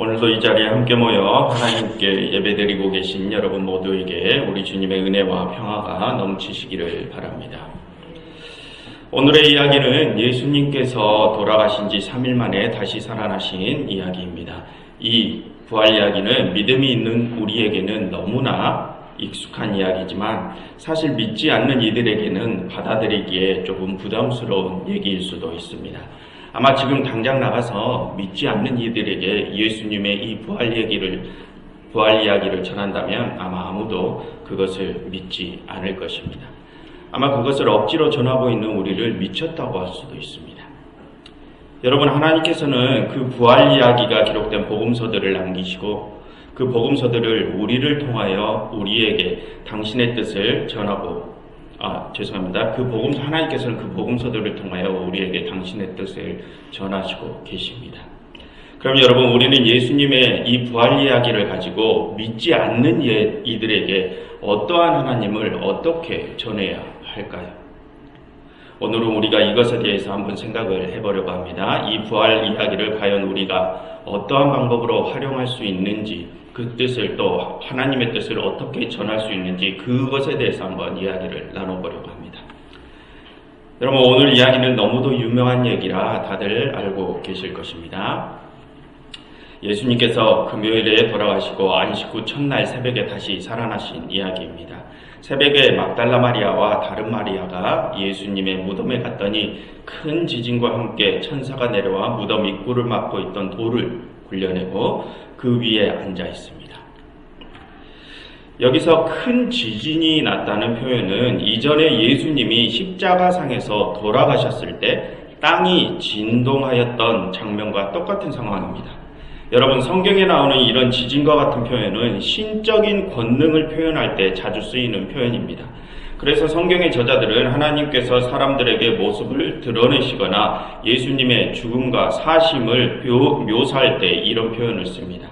오늘도 이 자리에 함께 모여 하나님께 예배드리고 계신 여러분 모두에게 우리 주님의 은혜와 평화가 넘치시기를 바랍니다. 오늘의 이야기는 예수님께서 돌아가신 지 3일 만에 다시 살아나신 이야기입니다. 이 부활 이야기는 믿음이 있는 우리에게는 너무나 익숙한 이야기지만 사실 믿지 않는 이들에게는 받아들이기에 조금 부담스러운 얘기일 수도 있습니다. 아마 지금 당장 나가서 믿지 않는 이들에게 예수님의 이 부활 이야기를 전한다면 아마 아무도 그것을 믿지 않을 것입니다. 아마 그것을 억지로 전하고 있는 우리를 미쳤다고 할 수도 있습니다. 여러분, 하나님께서는 그 부활 이야기가 기록된 복음서들을 남기시고 그 복음서들을 우리를 통하여 우리에게 당신의 뜻을 전하고 하나님께서는 그 복음서들을 통하여 우리에게 당신의 뜻을 전하시고 계십니다. 그럼 여러분, 우리는 예수님의 이 부활 이야기를 가지고 믿지 않는 이들에게 어떠한 하나님을 어떻게 전해야 할까요? 오늘은 우리가 이것에 대해서 한번 생각을 해보려고 합니다. 이 부활 이야기를 과연 우리가 어떠한 방법으로 활용할 수 있는지, 그 뜻을 또 하나님의 뜻을 어떻게 전할 수 있는지 그것에 대해서 한번 이야기를 나눠보려고 합니다. 여러분, 오늘 이야기는 너무도 유명한 얘기라 다들 알고 계실 것입니다. 예수님께서 금요일에 돌아가시고 안식 후 첫날 새벽에 다시 살아나신 이야기입니다. 새벽에 막달라 마리아와 다른 마리아가 예수님의 무덤에 갔더니 큰 지진과 함께 천사가 내려와 무덤 입구를 막고 있던 돌을 굴려내고 그 위에 앉아 있습니다. 여기서 큰 지진이 났다는 표현은 이전에 예수님이 십자가상에서 돌아가셨을 때 땅이 진동하였던 장면과 똑같은 상황입니다. 여러분, 성경에 나오는 이런 지진과 같은 표현은 신적인 권능을 표현할 때 자주 쓰이는 표현입니다. 그래서 성경의 저자들은 하나님께서 사람들에게 모습을 드러내시거나 예수님의 죽음과 사심을 묘사할 때 이런 표현을 씁니다.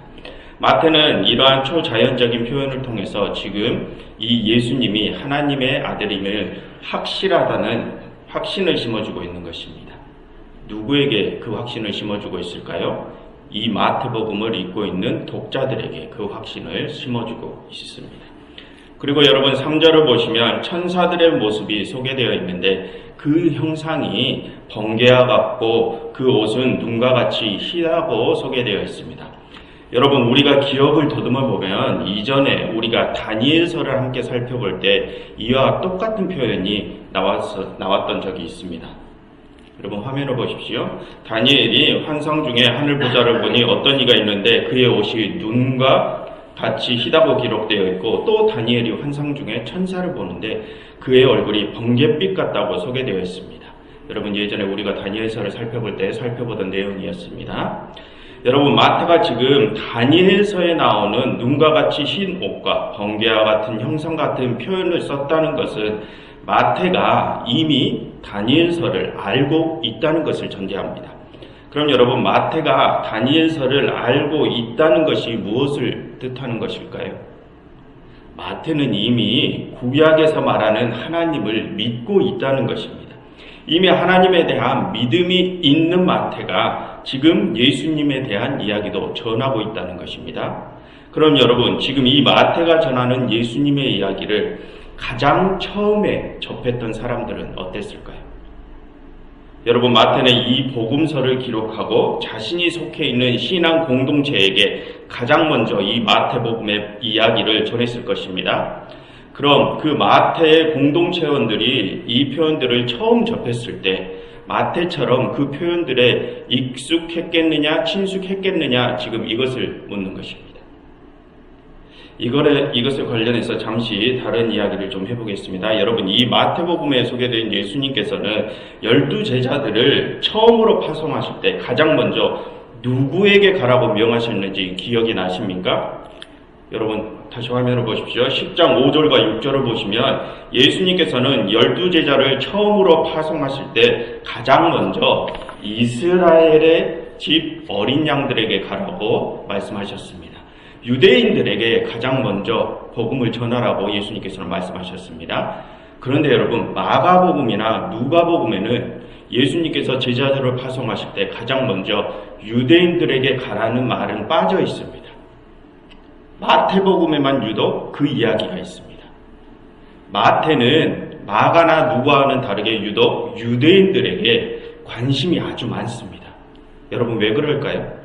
마태는 이러한 초자연적인 표현을 통해서 지금 이 예수님이 하나님의 아들임을 확실하다는 확신을 심어주고 있는 것입니다. 누구에게 그 확신을 심어주고 있을까요? 이 마태복음을 읽고 있는 독자들에게 그 확신을 심어주고 있습니다. 그리고 여러분, 3절을 보시면 천사들의 모습이 소개되어 있는데 그 형상이 번개와 같고 그 옷은 눈과 같이 희다고 소개되어 있습니다. 여러분, 우리가 기억을 더듬어 보면 이전에 우리가 다니엘서를 함께 살펴볼 때 이와 똑같은 표현이 나왔던 적이 있습니다. 여러분, 화면을 보십시오. 다니엘이 환상 중에 하늘 보좌를 보니 어떤 이가 있는데 그의 옷이 눈과 같이 희다고 기록되어 있고, 또 다니엘이 환상 중에 천사를 보는데 그의 얼굴이 번갯빛 같다고 소개되어 있습니다. 여러분, 예전에 우리가 다니엘서를 살펴볼 때 살펴보던 내용이었습니다. 여러분, 마태가 지금 다니엘서에 나오는 눈과 같이 흰 옷과 번개와 같은 형상 같은 표현을 썼다는 것은 마태가 이미 다니엘서를 알고 있다는 것을 전제합니다. 그럼 여러분, 마태가 다니엘서를 알고 있다는 것이 무엇을 뜻하는 것일까요? 마태는 이미 구약에서 말하는 하나님을 믿고 있다는 것입니다. 이미 하나님에 대한 믿음이 있는 마태가 지금 예수님에 대한 이야기도 전하고 있다는 것입니다. 그럼 여러분, 지금 이 마태가 전하는 예수님의 이야기를 가장 처음에 접했던 사람들은 어땠을까요? 여러분, 마태는 이 복음서를 기록하고 자신이 속해 있는 신앙 공동체에게 가장 먼저 이 마태복음의 이야기를 전했을 것입니다. 그럼 그 마태의 공동체원들이 이 표현들을 처음 접했을 때 마태처럼 그 표현들에 익숙했겠느냐, 친숙했겠느냐, 지금 이것을 묻는 것입니다. 이것에 관련해서 잠시 다른 이야기를 좀 해보겠습니다. 여러분, 이 마태복음에 소개된 예수님께서는 12제자들을 처음으로 파송하실 때 가장 먼저 누구에게 가라고 명하셨는지 기억이 나십니까? 여러분, 다시 화면을 보십시오. 10장 5절과 6절을 보시면 예수님께서는 12제자를 처음으로 파송하실 때 가장 먼저 이스라엘의 집 어린 양들에게 가라고 말씀하셨습니다. 유대인들에게 가장 먼저 복음을 전하라고 예수님께서는 말씀하셨습니다. 그런데 여러분, 마가복음이나 누가복음에는 예수님께서 제자들을 파송하실 때 가장 먼저 유대인들에게 가라는 말은 빠져 있습니다. 마태복음에만 유독 그 이야기가 있습니다. 마태는 마가나 누가와는 다르게 유독 유대인들에게 관심이 아주 많습니다. 여러분, 왜 그럴까요?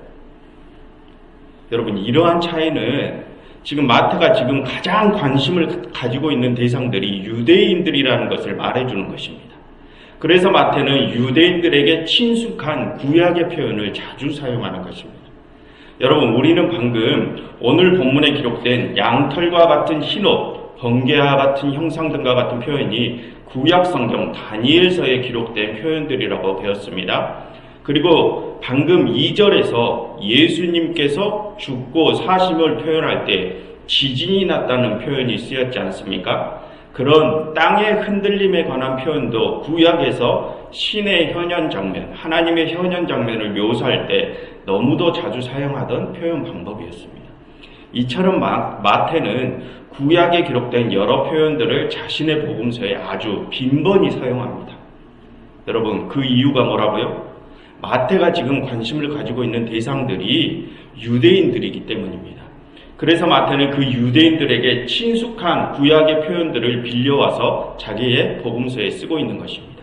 여러분, 이러한 차이는 지금 마태가 지금 가장 관심을 가지고 있는 대상들이 유대인들이라는 것을 말해주는 것입니다. 그래서 마태는 유대인들에게 친숙한 구약의 표현을 자주 사용하는 것입니다. 여러분, 우리는 방금 오늘 본문에 기록된 양털과 같은 흰옷, 번개와 같은 형상 등과 같은 표현이 구약 성경 다니엘서에 기록된 표현들이라고 배웠습니다. 그리고 방금 2절에서 예수님께서 죽고 사심을 표현할 때 지진이 났다는 표현이 쓰였지 않습니까? 그런 땅의 흔들림에 관한 표현도 구약에서 신의 현현 장면, 하나님의 현현 장면을 묘사할 때 너무도 자주 사용하던 표현 방법이었습니다. 이처럼 마태는 구약에 기록된 여러 표현들을 자신의 복음서에 아주 빈번히 사용합니다. 여러분, 그 이유가 뭐라고요? 마태가 지금 관심을 가지고 있는 대상들이 유대인들이기 때문입니다. 그래서 마태는 그 유대인들에게 친숙한 구약의 표현들을 빌려와서 자기의 복음서에 쓰고 있는 것입니다.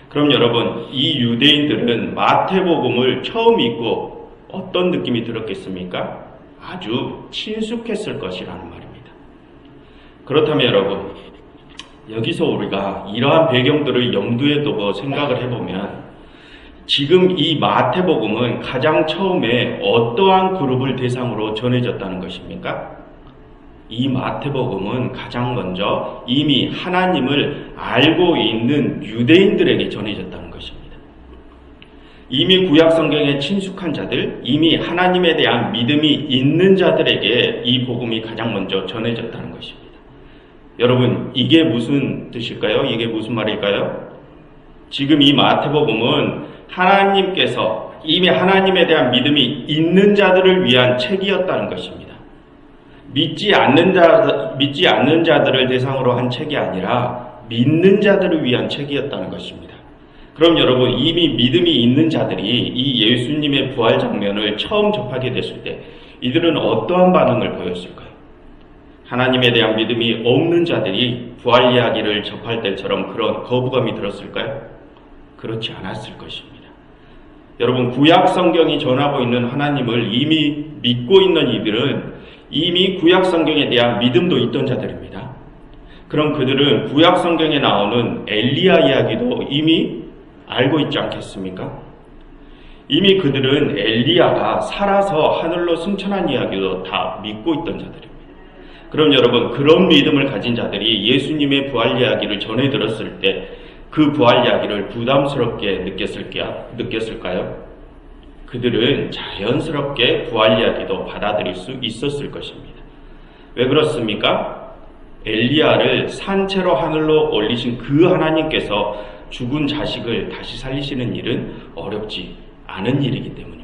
그럼 여러분, 이 유대인들은 마태복음을 처음 읽고 어떤 느낌이 들었겠습니까? 아주 친숙했을 것이라는 말입니다. 그렇다면 여러분, 여기서 우리가 이러한 배경들을 염두에 두고 생각을 해보면 지금 이 마태복음은 가장 처음에 어떠한 그룹을 대상으로 전해졌다는 것입니까? 이 마태복음은 가장 먼저 이미 하나님을 알고 있는 유대인들에게 전해졌다는 것입니다. 이미 구약 성경에 친숙한 자들, 이미 하나님에 대한 믿음이 있는 자들에게 이 복음이 가장 먼저 전해졌다는 것입니다. 여러분, 이게 무슨 뜻일까요? 이게 무슨 말일까요? 지금 이 마태복음은 하나님께서 이미 하나님에 대한 믿음이 있는 자들을 위한 책이었다는 것입니다. 믿지 않는 자들을 대상으로 한 책이 아니라 믿는 자들을 위한 책이었다는 것입니다. 그럼 여러분, 이미 믿음이 있는 자들이 이 예수님의 부활 장면을 처음 접하게 됐을 때 이들은 어떠한 반응을 보였을까요? 하나님에 대한 믿음이 없는 자들이 부활 이야기를 접할 때처럼 그런 거부감이 들었을까요? 그렇지 않았을 것입니다. 여러분, 구약 성경이 전하고 있는 하나님을 이미 믿고 있는 이들은 이미 구약 성경에 대한 믿음도 있던 자들입니다. 그럼 그들은 구약 성경에 나오는 엘리야 이야기도 이미 알고 있지 않겠습니까? 이미 그들은 엘리야가 살아서 하늘로 승천한 이야기도 다 믿고 있던 자들입니다. 그럼 여러분, 그런 믿음을 가진 자들이 예수님의 부활 이야기를 전해 들었을 때 그 부활 이야기를 부담스럽게 느꼈을까요? 그들은 자연스럽게 부활 이야기도 받아들일 수 있었을 것입니다. 왜 그렇습니까? 엘리야를 산채로 하늘로 올리신 그 하나님께서 죽은 자식을 다시 살리시는 일은 어렵지 않은 일이기 때문입니다.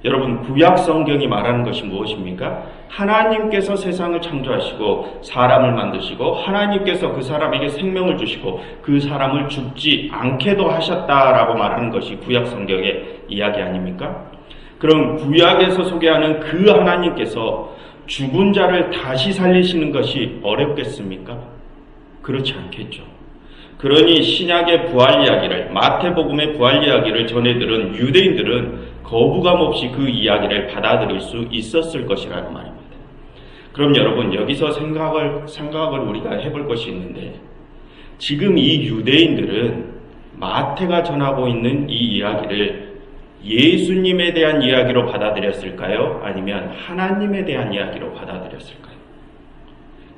여러분, 구약 성경이 말하는 것이 무엇입니까? 하나님께서 세상을 창조하시고 사람을 만드시고 하나님께서 그 사람에게 생명을 주시고 그 사람을 죽지 않게도 하셨다라고 말하는 것이 구약 성경의 이야기 아닙니까? 그럼 구약에서 소개하는 그 하나님께서 죽은 자를 다시 살리시는 것이 어렵겠습니까? 그렇지 않겠죠. 그러니 신약의 부활 이야기를, 마태복음의 부활 이야기를 전해들은 유대인들은 거부감 없이 그 이야기를 받아들일 수 있었을 것이라는 말입니다. 그럼 여러분, 여기서 생각을 우리가 해볼 것이 있는데, 지금 이 유대인들은 마태가 전하고 있는 이 이야기를 예수님에 대한 이야기로 받아들였을까요? 아니면 하나님에 대한 이야기로 받아들였을까요?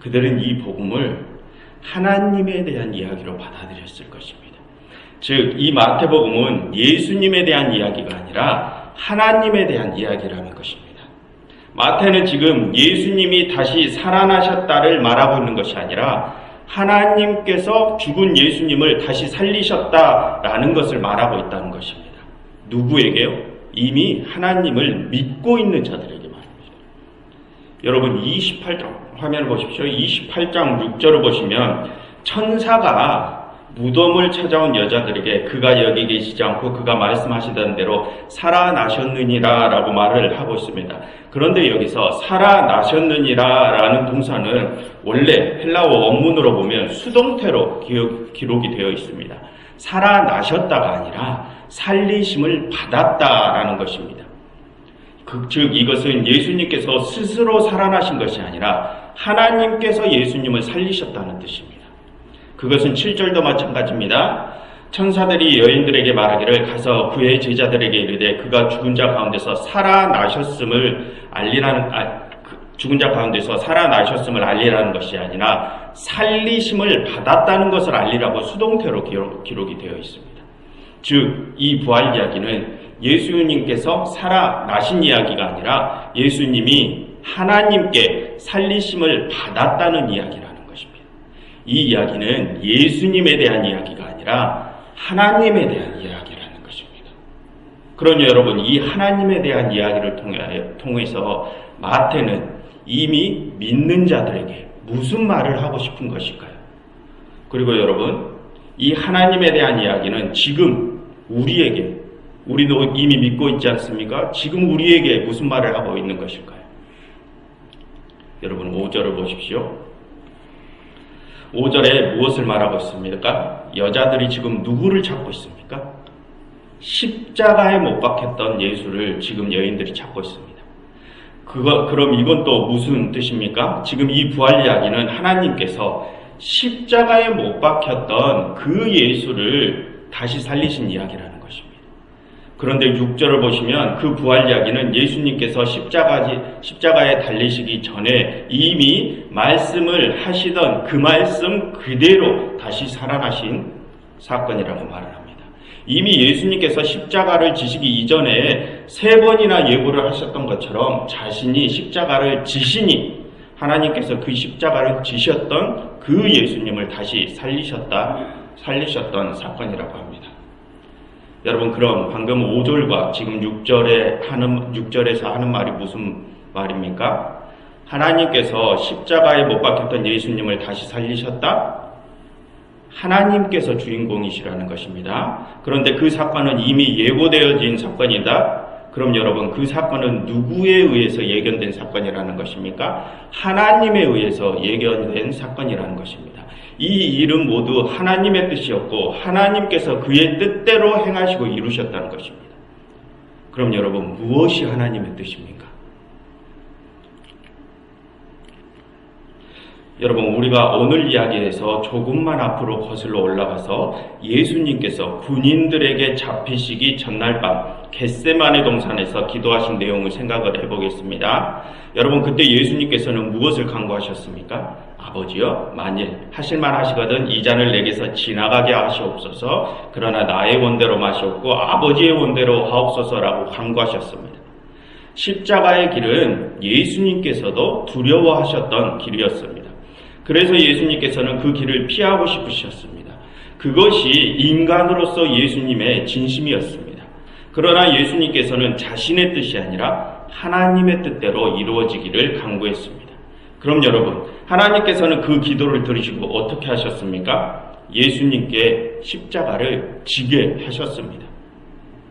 그들은 이 복음을 하나님에 대한 이야기로 받아들였을 것입니다. 즉, 이 마태복음은 예수님에 대한 이야기가 아니라 하나님에 대한 이야기라는 것입니다. 마태는 지금 예수님이 다시 살아나셨다를 말하고 있는 것이 아니라 하나님께서 죽은 예수님을 다시 살리셨다라는 것을 말하고 있다는 것입니다. 누구에게요? 이미 하나님을 믿고 있는 자들에게 말입니다. 여러분, 28장 화면을 보십시오. 28장 6절을 보시면 천사가 무덤을 찾아온 여자들에게 그가 여기 계시지 않고 그가 말씀하시던 대로 살아나셨느니라 라고 말을 하고 있습니다. 그런데 여기서 살아나셨느니라 라는 동사는 원래 헬라어 원문으로 보면 수동태로 기록이 되어 있습니다. 살아나셨다가 아니라 살리심을 받았다라는 것입니다. 즉 이것은 예수님께서 스스로 살아나신 것이 아니라 하나님께서 예수님을 살리셨다는 뜻입니다. 그것은 7절도 마찬가지입니다. 천사들이 여인들에게 말하기를 가서 그의 제자들에게 이르되 그가 죽은 자 가운데서 살아나셨음을 알리라는 것이 아니라 살리심을 받았다는 것을 알리라고 수동태로 기록이 되어 있습니다. 즉 이 부활 이야기는 예수님께서 살아나신 이야기가 아니라 예수님이 하나님께 살리심을 받았다는 이야기라는 것입니다. 이 이야기는 예수님에 대한 이야기가 아니라 하나님에 대한 이야기라는 것입니다. 그러니 여러분, 이 하나님에 대한 이야기를 통해서 마태는 이미 믿는 자들에게 무슨 말을 하고 싶은 것일까요? 그리고 여러분, 이 하나님에 대한 이야기는 지금 우리도 이미 믿고 있지 않습니까? 지금 우리에게 무슨 말을 하고 있는 것일까요? 여러분 5절을 보십시오. 5절에 무엇을 말하고 있습니까? 여자들이 지금 누구를 찾고 있습니까? 십자가에 못 박혔던 예수를 지금 여인들이 찾고 있습니다. 그럼 이건 또 무슨 뜻입니까? 지금 이 부활 이야기는 하나님께서 십자가에 못 박혔던 그 예수를 다시 살리신 이야기라는 것입니다. 그런데 6절을 보시면 그 부활 이야기는 예수님께서 십자가에 달리시기 전에 이미 말씀을 하시던 그 말씀 그대로 다시 살아나신 사건이라고 말을 합니다. 이미 예수님께서 십자가를 지시기 이전에 3번이나 예고를 하셨던 것처럼 자신이 십자가를 지시니 하나님께서 그 십자가를 지셨던 그 예수님을 다시 살리셨던 사건이라고 합니다. 여러분, 그럼 방금 5절과 지금 6절에서 하는 말이 무슨 말입니까? 하나님께서 십자가에 못 박혔던 예수님을 다시 살리셨다? 하나님께서 주인공이시라는 것입니다. 그런데 그 사건은 이미 예고되어진 사건이다. 그럼 여러분, 그 사건은 누구에 의해서 예견된 사건이라는 것입니까? 하나님에 의해서 예견된 사건이라는 것입니다. 이 일은 모두 하나님의 뜻이었고 하나님께서 그의 뜻대로 행하시고 이루셨다는 것입니다. 그럼 여러분, 무엇이 하나님의 뜻입니까? 여러분, 우리가 오늘 이야기에서 조금만 앞으로 거슬러 올라가서 예수님께서 군인들에게 잡히시기 전날 밤 겟세마네 동산에서 기도하신 내용을 생각을 해보겠습니다. 여러분, 그때 예수님께서는 무엇을 간구하셨습니까? 아버지여, 만일 하실만 하시거든 이 잔을 내게서 지나가게 하시옵소서. 그러나 나의 원대로 마시옵고 아버지의 원대로 하옵소서라고 간구하셨습니다. 십자가의 길은 예수님께서도 두려워하셨던 길이었습니다. 그래서 예수님께서는 그 길을 피하고 싶으셨습니다. 그것이 인간으로서 예수님의 진심이었습니다. 그러나 예수님께서는 자신의 뜻이 아니라 하나님의 뜻대로 이루어지기를 간구했습니다. 그럼 여러분, 하나님께서는 그 기도를 들으시고 어떻게 하셨습니까? 예수님께 십자가를 지게 하셨습니다.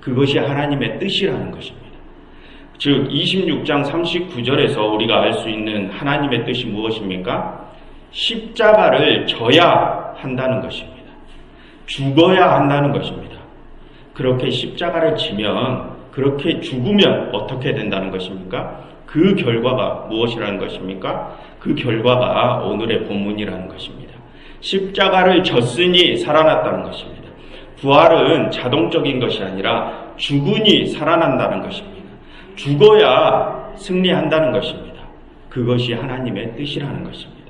그것이 하나님의 뜻이라는 것입니다. 즉 26장 39절에서 우리가 알 수 있는 하나님의 뜻이 무엇입니까? 십자가를 져야 한다는 것입니다. 죽어야 한다는 것입니다. 그렇게 십자가를 지면, 그렇게 죽으면 어떻게 된다는 것입니까? 그 결과가 무엇이라는 것입니까? 그 결과가 오늘의 본문이라는 것입니다. 십자가를 졌으니 살아났다는 것입니다. 부활은 자동적인 것이 아니라 죽으니 살아난다는 것입니다. 죽어야 승리한다는 것입니다. 그것이 하나님의 뜻이라는 것입니다.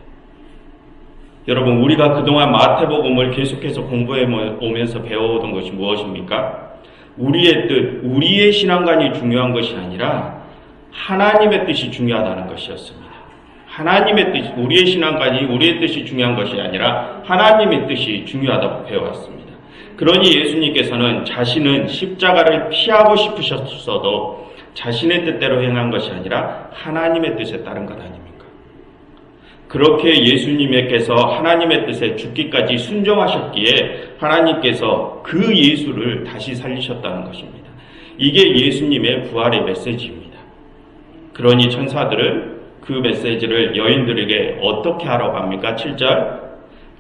여러분, 우리가 그동안 마태복음을 계속해서 공부해 오면서 배워오던 것이 무엇입니까? 우리의 뜻, 우리의 신앙관이 중요한 것이 아니라 하나님의 뜻이 중요하다는 것이었습니다. 하나님의 뜻, 우리의 신앙관이 우리의 뜻이 중요한 것이 아니라 하나님의 뜻이 중요하다고 배워왔습니다. 그러니 예수님께서는 자신은 십자가를 피하고 싶으셨어도 자신의 뜻대로 행한 것이 아니라 하나님의 뜻에 따른 것 아닙니까? 그렇게 예수님께서 하나님의 뜻에 죽기까지 순종하셨기에 하나님께서 그 예수를 다시 살리셨다는 것입니다. 이게 예수님의 부활의 메시지입니다. 그러니 천사들은 그 메시지를 여인들에게 어떻게 하라고 합니까? 7절,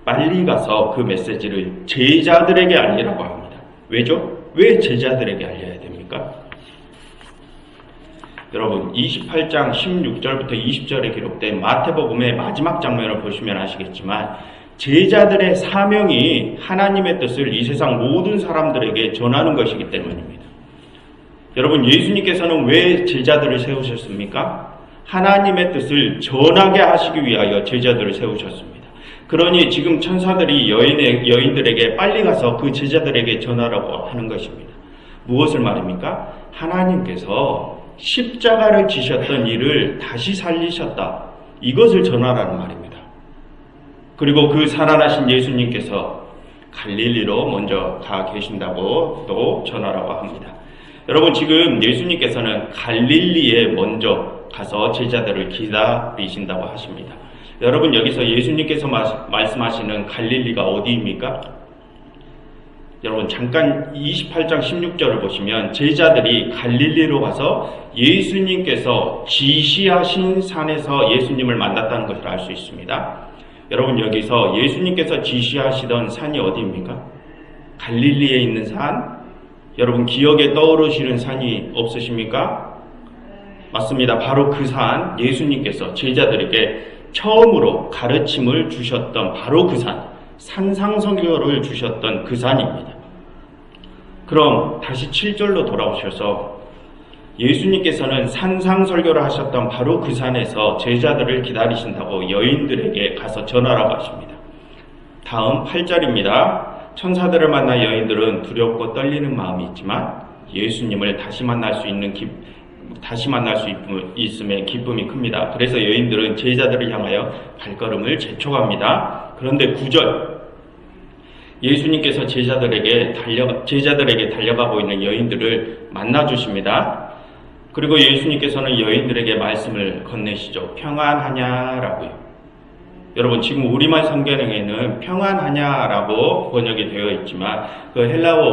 빨리 가서 그 메시지를 제자들에게 알리라고 합니다. 왜죠? 왜 제자들에게 알려야 됩니까? 여러분 28장 16절부터 20절에 기록된 마태복음의 마지막 장면을 보시면 아시겠지만 제자들의 사명이 하나님의 뜻을 이 세상 모든 사람들에게 전하는 것이기 때문입니다. 여러분 예수님께서는 왜 제자들을 세우셨습니까? 하나님의 뜻을 전하게 하시기 위하여 제자들을 세우셨습니다. 그러니 지금 천사들이 여인들에게 빨리 가서 그 제자들에게 전하라고 하는 것입니다. 무엇을 말입니까? 하나님께서 십자가를 지셨던 일을 다시 살리셨다. 이것을 전하라는 말입니다. 그리고 그 살아나신 예수님께서 갈릴리로 먼저 가 계신다고 또 전하라고 합니다. 여러분 지금 예수님께서는 갈릴리에 먼저 가서 제자들을 기다리신다고 하십니다. 여러분 여기서 예수님께서 말씀하시는 갈릴리가 어디입니까? 여러분 잠깐 28장 16절을 보시면 제자들이 갈릴리로 가서 예수님께서 지시하신 산에서 예수님을 만났다는 것을 알 수 있습니다. 여러분 여기서 예수님께서 지시하시던 산이 어디입니까? 갈릴리에 있는 산? 여러분 기억에 떠오르시는 산이 없으십니까? 맞습니다. 바로 그 산, 예수님께서 제자들에게 처음으로 가르침을 주셨던 바로 그 산, 산상설교를 주셨던 그 산입니다. 그럼 다시 7절로 돌아오셔서 예수님께서는 산상설교를 하셨던 바로 그 산에서 제자들을 기다리신다고 여인들에게 가서 전하라고 하십니다. 다음 8절입니다. 천사들을 만나 여인들은 두렵고 떨리는 마음이 있지만 예수님을 다시 만날 수 있음에 기쁨이 큽니다. 그래서 여인들은 제자들을 향하여 발걸음을 재촉합니다. 그런데 9절 예수님께서 제자들에게 달려가고 있는 여인들을 만나주십니다. 그리고 예수님께서는 여인들에게 말씀을 건네시죠. 평안하냐라고요. 여러분 지금 우리말 성경에는 평안하냐라고 번역이 되어 있지만 그 헬라어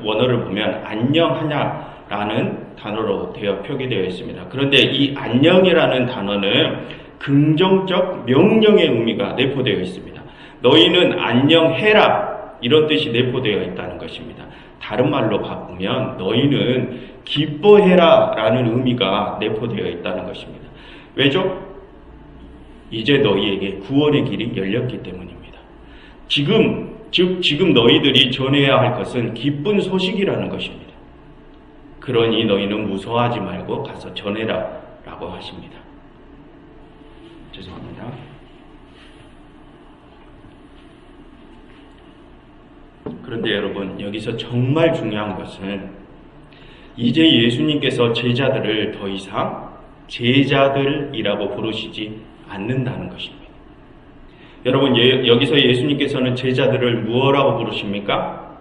원어를 보면 안녕하냐라는 단어로 표기되어 있습니다. 그런데 이 안녕이라는 단어는 긍정적 명령의 의미가 내포되어 있습니다. 너희는 안녕해라 이런 뜻이 내포되어 있다는 것입니다. 다른 말로 바꾸면 너희는 기뻐해라 라는 의미가 내포되어 있다는 것입니다. 왜죠? 이제 너희에게 구원의 길이 열렸기 때문입니다. 지금 너희들이 전해야 할 것은 기쁜 소식이라는 것입니다. 그러니 너희는 무서워하지 말고 가서 전해라 라고 하십니다. 죄송합니다. 그런데 여러분 여기서 정말 중요한 것은 이제 예수님께서 제자들을 더 이상 제자들이라고 부르시지 않는다는 것입니다. 여러분 여기서 예수님께서는 제자들을 무엇이라고 부르십니까?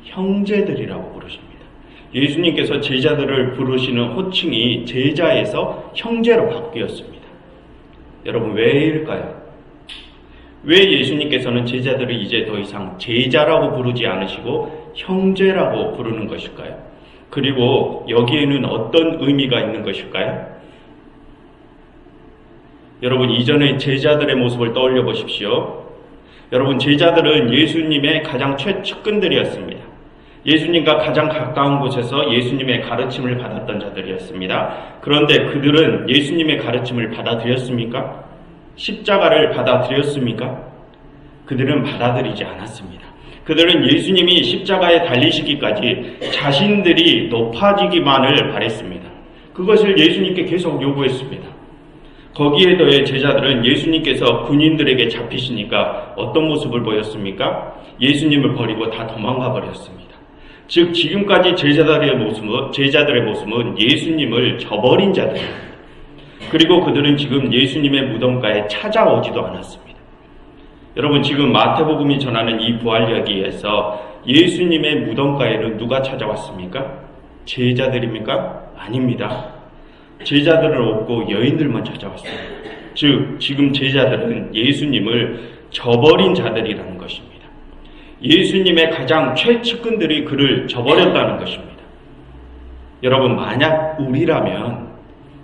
형제들이라고 부르십니다. 예수님께서 제자들을 부르시는 호칭이 제자에서 형제로 바뀌었습니다. 여러분 왜일까요? 왜 예수님께서는 제자들을 이제 더 이상 제자라고 부르지 않으시고 형제라고 부르는 것일까요? 그리고 여기에는 어떤 의미가 있는 것일까요? 여러분 이전의 제자들의 모습을 떠올려 보십시오. 여러분 제자들은 예수님의 가장 최측근들이었습니다. 예수님과 가장 가까운 곳에서 예수님의 가르침을 받았던 자들이었습니다. 그런데 그들은 예수님의 가르침을 받아들였습니까? 십자가를 받아들였습니까? 그들은 받아들이지 않았습니다. 그들은 예수님이 십자가에 달리시기까지 자신들이 높아지기만을 바랬습니다. 그것을 예수님께 계속 요구했습니다. 거기에 더해 제자들은 예수님께서 군인들에게 잡히시니까 어떤 모습을 보였습니까? 예수님을 버리고 다 도망가 버렸습니다. 즉 지금까지 제자들의 모습은 예수님을 저버린 자들입니다. 그리고 그들은 지금 예수님의 무덤가에 찾아오지도 않았습니다. 여러분 지금 마태복음이 전하는 이 부활 이야기에서 예수님의 무덤가에는 누가 찾아왔습니까? 제자들입니까? 아닙니다. 제자들은 없고 여인들만 찾아왔어요. 즉 지금 제자들은 예수님을 저버린 자들이라는 것입니다. 예수님의 가장 최측근들이 그를 저버렸다는 것입니다. 여러분, 만약 우리라면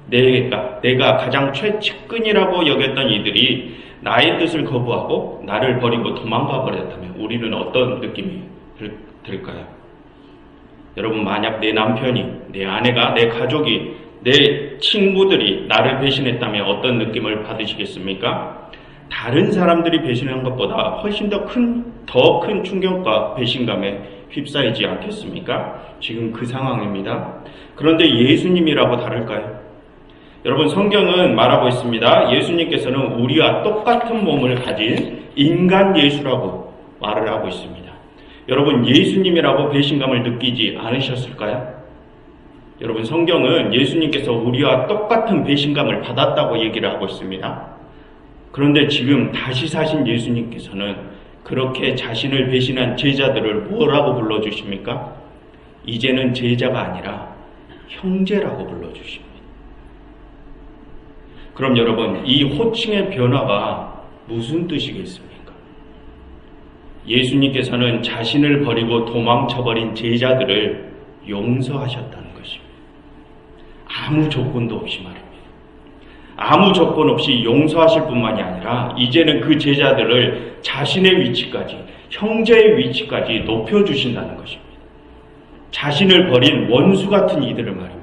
내가 가장 최측근이라고 여겼던 이들이 나의 뜻을 거부하고 나를 버리고 도망가 버렸다면 우리는 어떤 느낌이 들까요? 여러분, 만약 내 남편이, 내 아내가, 내 가족이, 내 친구들이 나를 배신했다면 어떤 느낌을 받으시겠습니까? 다른 사람들이 배신한 것보다 훨씬 더 큰 충격과 배신감에 휩싸이지 않겠습니까? 지금 그 상황입니다. 그런데 예수님이라고 다를까요? 여러분, 성경은 말하고 있습니다. 예수님께서는 우리와 똑같은 몸을 가진 인간 예수라고 말을 하고 있습니다. 여러분, 예수님이라고 배신감을 느끼지 않으셨을까요? 여러분, 성경은 예수님께서 우리와 똑같은 배신감을 받았다고 얘기를 하고 있습니다. 그런데 지금 다시 사신 예수님께서는 그렇게 자신을 배신한 제자들을 뭐라고 불러주십니까? 이제는 제자가 아니라 형제라고 불러주십니다. 그럼 여러분, 이 호칭의 변화가 무슨 뜻이겠습니까? 예수님께서는 자신을 버리고 도망쳐버린 제자들을 용서하셨다는 것입니다. 아무 조건도 없이 말입니다. 아무 조건 없이 용서하실 뿐만이 아니라 이제는 그 제자들을 자신의 위치까지, 형제의 위치까지 높여주신다는 것입니다. 자신을 버린 원수 같은 이들을 말입니다.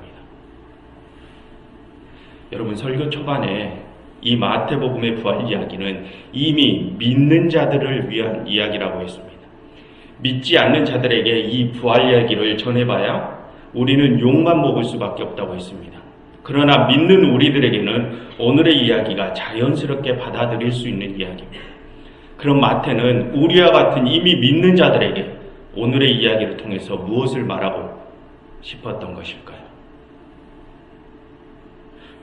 여러분, 설교 초반에 이 마태복음의 부활 이야기는 이미 믿는 자들을 위한 이야기라고 했습니다. 믿지 않는 자들에게 이 부활 이야기를 전해봐야 우리는 욕만 먹을 수밖에 없다고 했습니다. 그러나 믿는 우리들에게는 오늘의 이야기가 자연스럽게 받아들일 수 있는 이야기입니다. 그럼 마태는 우리와 같은 이미 믿는 자들에게 오늘의 이야기를 통해서 무엇을 말하고 싶었던 것일까요?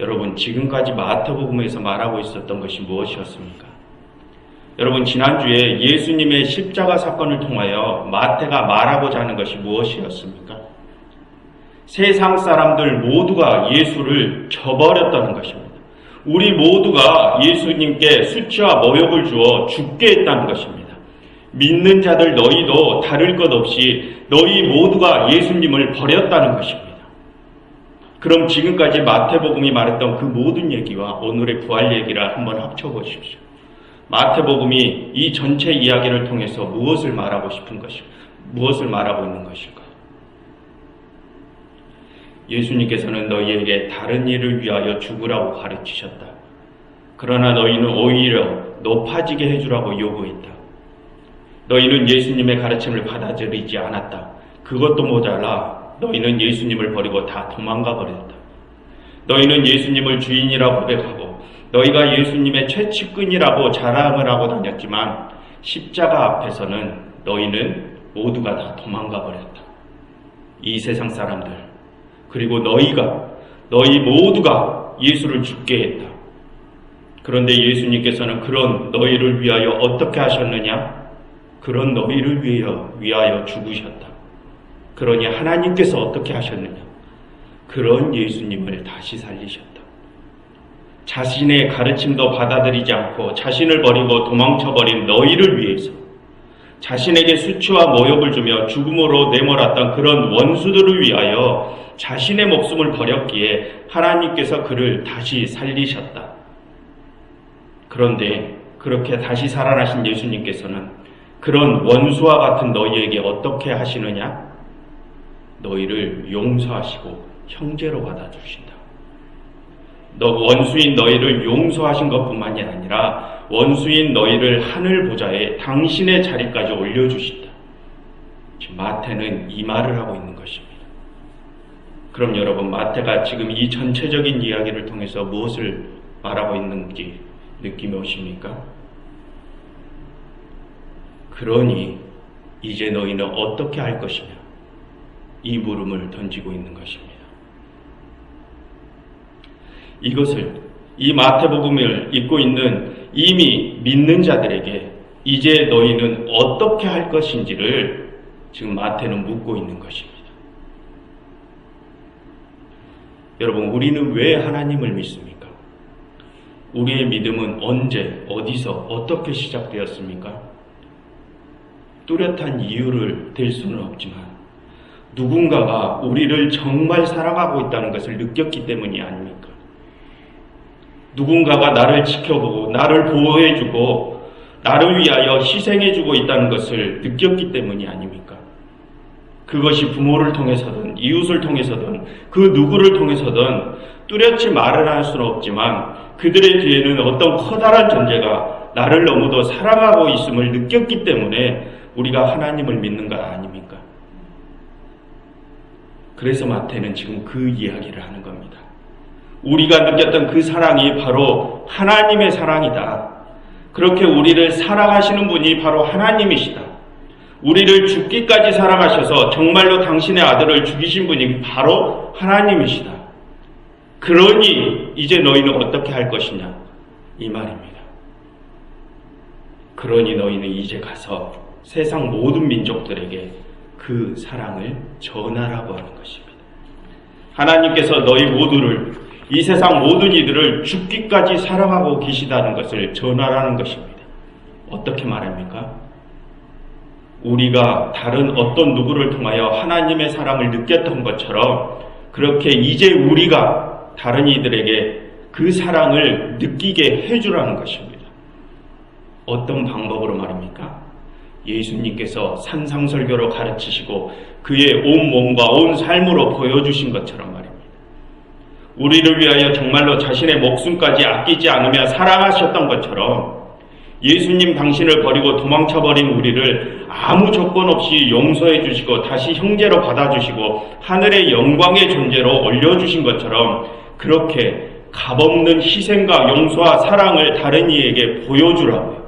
여러분, 지금까지 마태복음에서 말하고 있었던 것이 무엇이었습니까? 여러분, 지난주에 예수님의 십자가 사건을 통하여 마태가 말하고자 하는 것이 무엇이었습니까? 세상 사람들 모두가 예수를 저버렸다는 것입니다. 우리 모두가 예수님께 수치와 모욕을 주어 죽게 했다는 것입니다. 믿는 자들 너희도 다를 것 없이 너희 모두가 예수님을 버렸다는 것입니다. 그럼 지금까지 마태복음이 말했던 그 모든 얘기와 오늘의 부활 얘기를 한번 합쳐보십시오. 마태복음이 이 전체 이야기를 통해서 무엇을 말하고 있는 것일까요? 예수님께서는 너희에게 다른 일을 위하여 죽으라고 가르치셨다. 그러나 너희는 오히려 높아지게 해주라고 요구했다. 너희는 예수님의 가르침을 받아들이지 않았다. 그것도 모자라 너희는 예수님을 버리고 다 도망가 버렸다. 너희는 예수님을 주인이라고 고백하고 너희가 예수님의 최측근이라고 자랑을 하고 다녔지만 십자가 앞에서는 너희는 모두가 다 도망가 버렸다. 이 세상 사람들, 그리고 너희 모두가 예수를 죽게 했다. 그런데 예수님께서는 그런 너희를 위하여 어떻게 하셨느냐? 그런 너희를 위하여 죽으셨다. 그러니 하나님께서 어떻게 하셨느냐? 그런 예수님을 다시 살리셨다. 자신의 가르침도 받아들이지 않고 자신을 버리고 도망쳐버린 너희를 위해서 자신에게 수치와 모욕을 주며 죽음으로 내몰았던 그런 원수들을 위하여 자신의 목숨을 버렸기에 하나님께서 그를 다시 살리셨다. 그런데 그렇게 다시 살아나신 예수님께서는 그런 원수와 같은 너희에게 어떻게 하시느냐? 너희를 용서하시고 형제로 받아주신다. 원수인 너희를 용서하신 것뿐만이 아니라 원수인 너희를 하늘 보좌에 당신의 자리까지 올려주신다. 지금 마태는 이 말을 하고 있는 것입니다. 그럼 여러분, 마태가 지금 이 전체적인 이야기를 통해서 무엇을 말하고 있는지 느낌이 오십니까? 그러니 이제 너희는 어떻게 할 것이냐? 이 물음을 던지고 있는 것입니다. 이것을, 이 마태복음을 읽고 있는 이미 믿는 자들에게 이제 너희는 어떻게 할 것인지를 지금 마태는 묻고 있는 것입니다. 여러분, 우리는 왜 하나님을 믿습니까? 우리의 믿음은 언제, 어디서, 어떻게 시작되었습니까? 뚜렷한 이유를 댈 수는 없지만 누군가가 우리를 정말 사랑하고 있다는 것을 느꼈기 때문이 아닙니까? 누군가가 나를 지켜보고 나를 보호해주고 나를 위하여 희생해주고 있다는 것을 느꼈기 때문이 아닙니까? 그것이 부모를 통해서든 이웃을 통해서든 그 누구를 통해서든 뚜렷이 말을 할 수는 없지만 그들의 뒤에는 어떤 커다란 존재가 나를 너무도 사랑하고 있음을 느꼈기 때문에 우리가 하나님을 믿는 것 아닙니까? 그래서 마태는 지금 그 이야기를 하는 겁니다. 우리가 느꼈던 그 사랑이 바로 하나님의 사랑이다. 그렇게 우리를 사랑하시는 분이 바로 하나님이시다. 우리를 죽기까지 사랑하셔서 정말로 당신의 아들을 죽이신 분이 바로 하나님이시다. 그러니 이제 너희는 어떻게 할 것이냐? 이 말입니다. 그러니 너희는 이제 가서 세상 모든 민족들에게 그 사랑을 전하라고 하는 것입니다. 하나님께서 너희 모두를, 이 세상 모든 이들을 죽기까지 사랑하고 계시다는 것을 전하라는 것입니다. 어떻게 말합니까? 우리가 다른 어떤 누구를 통하여 하나님의 사랑을 느꼈던 것처럼 그렇게 이제 우리가 다른 이들에게 그 사랑을 느끼게 해주라는 것입니다. 어떤 방법으로 말입니까? 예수님께서 산상설교로 가르치시고 그의 온 몸과 온 삶으로 보여주신 것처럼 말입니다. 우리를 위하여 정말로 자신의 목숨까지 아끼지 않으며 사랑하셨던 것처럼 예수님 당신을 버리고 도망쳐버린 우리를 아무 조건 없이 용서해 주시고 다시 형제로 받아주시고 하늘의 영광의 존재로 올려주신 것처럼 그렇게 값없는 희생과 용서와 사랑을 다른 이에게 보여주라고요.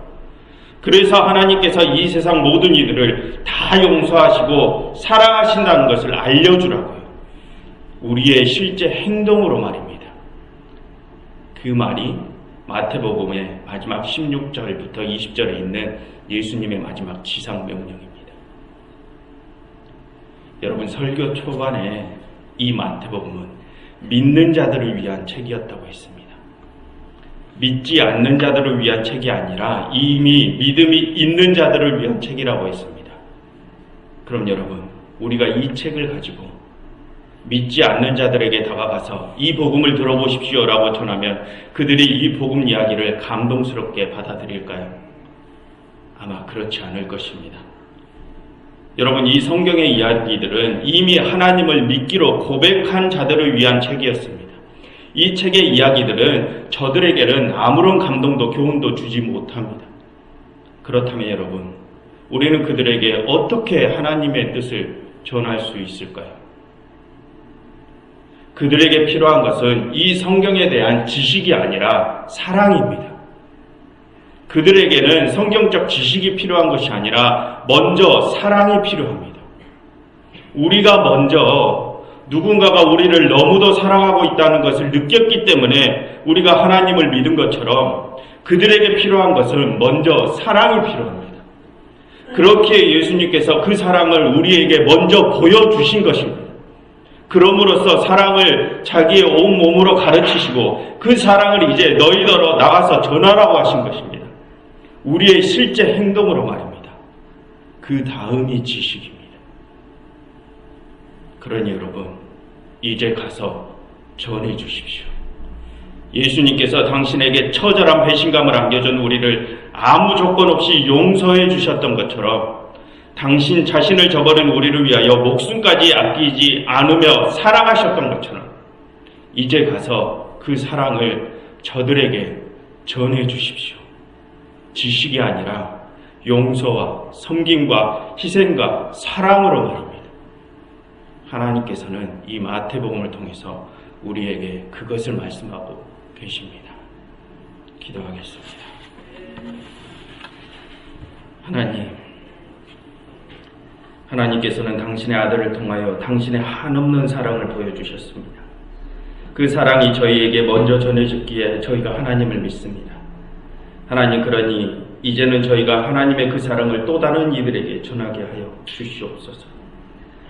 그래서 하나님께서 이 세상 모든 이들을 다 용서하시고 사랑하신다는 것을 알려주라고요. 우리의 실제 행동으로 말입니다. 그 말이 마태복음의 마지막 16절부터 20절에 있는 예수님의 마지막 지상명령입니다. 여러분, 설교 초반에 이 마태복음은 믿는 자들을 위한 책이었다고 했습니다. 믿지 않는 자들을 위한 책이 아니라 이미 믿음이 있는 자들을 위한 책이라고 했습니다. 그럼 여러분, 우리가 이 책을 가지고 믿지 않는 자들에게 다가가서 이 복음을 들어보십시오라고 전하면 그들이 이 복음 이야기를 감동스럽게 받아들일까요? 아마 그렇지 않을 것입니다. 여러분, 이 성경의 이야기들은 이미 하나님을 믿기로 고백한 자들을 위한 책이었습니다. 이 책의 이야기들은 저들에게는 아무런 감동도 교훈도 주지 못합니다. 그렇다면 여러분, 우리는 그들에게 어떻게 하나님의 뜻을 전할 수 있을까요? 그들에게 필요한 것은 이 성경에 대한 지식이 아니라 사랑입니다. 그들에게는 성경적 지식이 필요한 것이 아니라 먼저 사랑이 필요합니다. 우리가 먼저 누군가가 우리를 너무도 사랑하고 있다는 것을 느꼈기 때문에 우리가 하나님을 믿은 것처럼 그들에게 필요한 것은 먼저 사랑이 필요합니다. 그렇게 예수님께서 그 사랑을 우리에게 먼저 보여주신 것입니다. 그럼으로써 사랑을 자기의 온 몸으로 가르치시고 그 사랑을 이제 너희더러 나가서 전하라고 하신 것입니다. 우리의 실제 행동으로 말입니다. 그 다음이 지식입니다. 그러니 여러분, 이제 가서 전해 주십시오. 예수님께서 당신에게 처절한 배신감을 안겨준 우리를 아무 조건 없이 용서해 주셨던 것처럼 당신 자신을 저버린 우리를 위하여 목숨까지 아끼지 않으며 사랑하셨던 것처럼 이제 가서 그 사랑을 저들에게 전해 주십시오. 지식이 아니라 용서와 섬김과 희생과 사랑으로 말합니다. 하나님께서는 이 마태복음을 통해서 우리에게 그것을 말씀하고 계십니다. 기도하겠습니다. 하나님께서는 당신의 아들을 통하여 당신의 한없는 사랑을 보여주셨습니다. 그 사랑이 저희에게 먼저 전해졌기에 저희가 하나님을 믿습니다. 하나님, 그러니 이제는 저희가 하나님의 그 사랑을 또 다른 이들에게 전하게 하여 주시옵소서.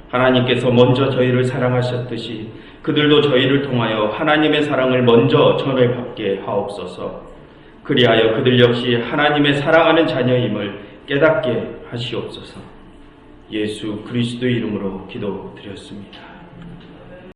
하나님께서 먼저 저희를 사랑하셨듯이 그들도 저희를 통하여 하나님의 사랑을 먼저 전해받게 하옵소서. 그리하여 그들 역시 하나님의 사랑하는 자녀임을 깨닫게 하시옵소서. 예수 그리스도의 이름으로 기도드렸습니다.